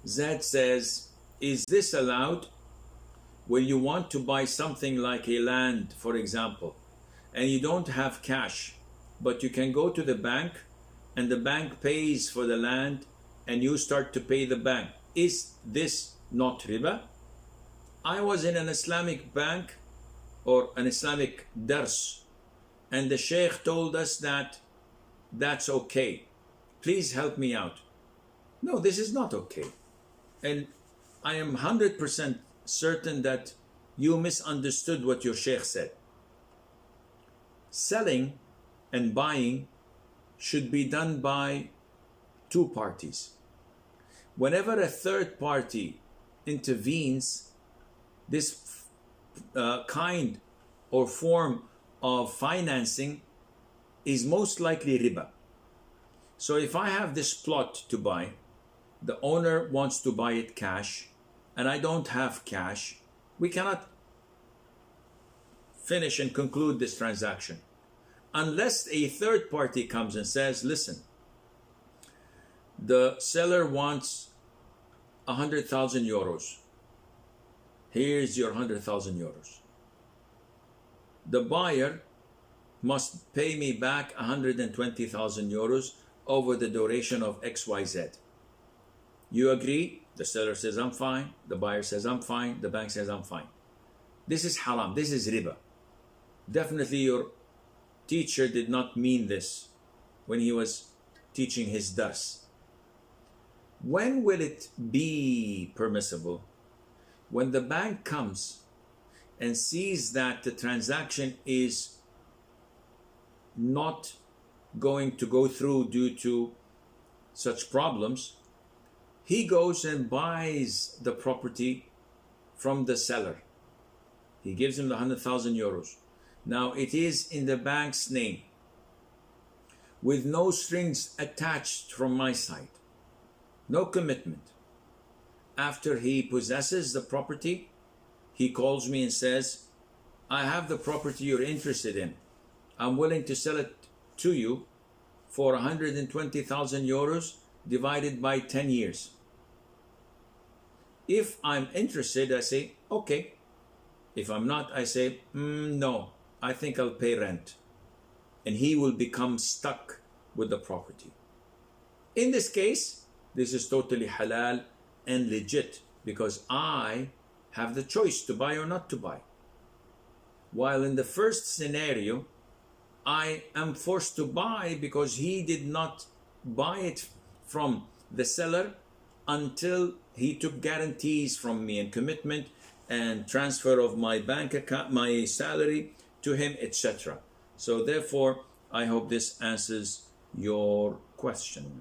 Zed says, is this allowed when you want to buy something like a land, for example, and you don't have cash, but you can go to the bank and the bank pays for the land and you start to pay the bank? Is this not riba? I was in an Islamic bank or an Islamic dars, and the sheikh told us that that's okay. Please help me out. No, this is not okay. And I am 100% certain that you misunderstood what your sheikh said. Selling and buying should be done by two parties. Whenever a third party intervenes, this kind or form of financing is most likely riba. So if I have this plot to buy, the owner wants to buy it cash, and I don't have cash, we cannot finish and conclude this transaction unless a third party comes and says, listen, the seller wants 100,000 euros. Here's your 100,000 euros. The buyer must pay me back 120,000 euros over the duration of XYZ. You agree? The seller says, I'm fine. The buyer says, I'm fine. The bank says, I'm fine. This is haram. This is riba. Definitely your teacher did not mean this when he was teaching his dars. When will it be permissible? When the bank comes and sees that the transaction is not going to go through due to such problems, he goes and buys the property from the seller. He gives him the 100,000 euros. Now it is in the bank's name with no strings attached from my side, no commitment. After he possesses the property, he calls me and says, I have the property you're interested in. I'm willing to sell it to you for 120,000 euros divided by 10 years. If I'm interested, I say, okay. If I'm not, I say, no, I think I'll pay rent. And he will become stuck with the property. In this case, this is totally halal and legit because I have the choice to buy or not to buy. While in the first scenario, I am forced to buy because he did not buy it from the seller until he took guarantees from me and commitment and transfer of my bank account, my salary to him, etc. So therefore, I hope this answers your question.